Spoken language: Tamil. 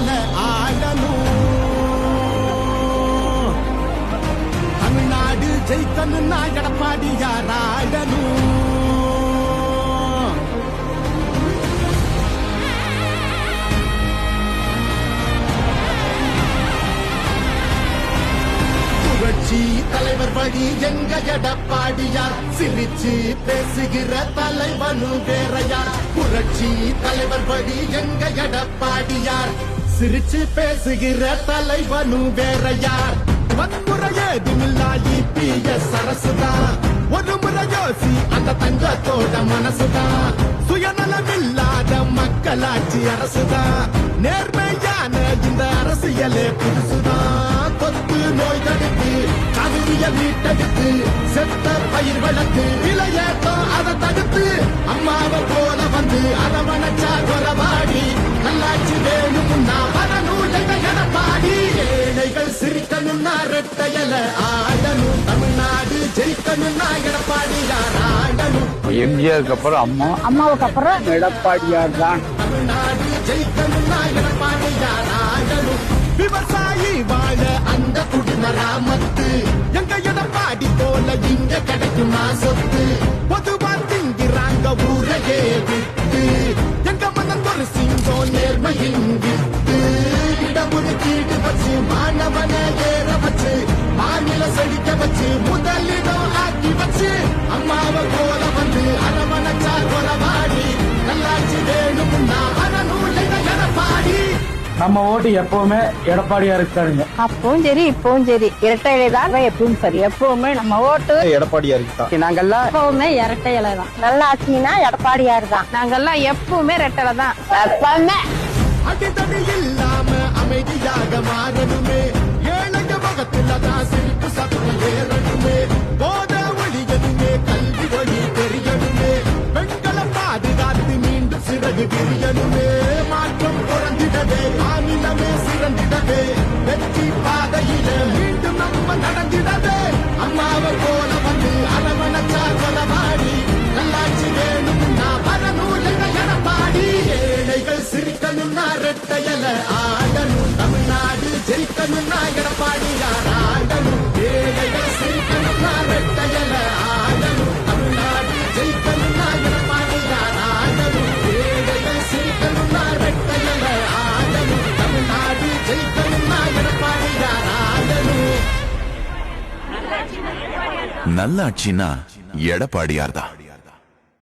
ரெட்டையல ஆடணும். தமிழ்நாடு ஜெயிக்கணும்னா எடப்பாடியார் ஆடணும். புரட்சி தலைவர் வழி எங்க எடப்பாடியார், சிரிச்சு பேசுகிற தலைவனு வேறையார். புரட்சி தலைவர் வழி எங்க எடப்பாடியார், சிரிச்சு பேசுகிற தலைவனு வேறையார். வன்முறை ஏதுமில்லா இபிஎஸ் அரசுதான், ஒரு முறை யோசி அந்த தங்கத்தோட மனசுதான். சுயநலமில்லாத மக்களாட்சி அரசுதான், நேர்மையான இந்த அரசியலே புதுசுதான். தொத்து நோய் தடுத்து கவிதைய மீட்டெடுத்து செத்த பயிர் வளர்த்து விலையேற்றம் அதை தடுத்து அம்மாவை போல வந்து அரவணைச்சா குறவாடி நல்லாட்சி வேணும்னா வரணும் எங்க எடப்பாடி. ஏழைகள் சிரிக்கணும்னா ரெட்டையல ஆடணும், தமிழ்நாடு ஜெயிக்கணும்னா எடப்பாடியார் ஆடணும். எம்ஜிஆருக்கு அப்புறம் அம்மா, அம்மாவுக்கு அப்புறம் எடப்பாடியார் தான். தமிழ்நாடு ஜெயிக்கணும்னா எடப்பாடியார் ஆடணும். விவசாயி வாழ அந்த குடிமராமத்து எங்க எடப்பாடி போல இங்க கிடைக்குமா சொத்து. பொதுவா திங்கிறாங்க ஊரையே விட்டு, எங்க மனம் ஒரு சிங்கம் நேர்மையின் விட்டு. இடஒதுக்கீடு வச்சு மாணவன ஏற வச்சு மாநில செழிக்க வச்சு முதலிடம் ஆக்கி வச்சு அம்மாவை போல வந்து அரவணைச்சா குறவாடி நல்லாட்சி வேணும்னா வரணும் எங்க எடப்பாடி. நம்ம ஓட்டு எப்பவுமே எடப்பாடியாருக்கு தானுங்க. அப்பவும் சரி இப்பவும் சரி இரட்டை இலை தான் எப்பவும் சரி. எப்பவுமே நம்ம ஓட்டு எடப்பாடியாருக்கு தான். நாங்கெல்லாம் எப்பவுமே இரட்டை இலை தான். நல்ல ஆட்சினா எடப்பாடியாரு தான். நாங்கெல்லாம் எப்பவுமே இரட்டை தான் எப்பவுமே. அடித்தடி இல்லாம அமைதியாக மாறணுமே, ஏழைங்க முகத்துல தான் சிரிப்பு சத்தம் ஏறணுமே. போத ஒழியணுமே, கல்வி ஒளி தெரியணுமே, பெண்களை பாதுகாத்து மீண்டும் சிறகு விரியணுமே. மாற்றம் பிறந்திடவே மாநிலமே சிறந்திடவே, வெற்றி பாதையில மீண்டும் நம்ம நடந்திடவே. அம்மாவை போல வந்து அரவணைச்சா கொலவாடி நல்லாட்சி வேணும்னா வரணும் எங்க எடப்பாடி. ஏழைகள் சிரிக்கணும்னா ரெட்டையல ஆடணும், தமிழ்நாடு ஜெயிக்கணும்னா எடப்பாடியார் ஆடணும். ஏழைகள் சிரிக்கணும்னா ரெட்டையல ஆடணும், தமிழ்நாடு ஜெயிக்கணும்னா எடப்பாடியார் ஆடணும். ஏழைகள் சிரிக்கணும்னா ரெட்டையல ஆடணும், தமிழ்நாடு ஜெயிக்கணும்னா எடப்பாடியார் ஆடணும். நல்லாட்சினா எடப்பாடியார் தான்.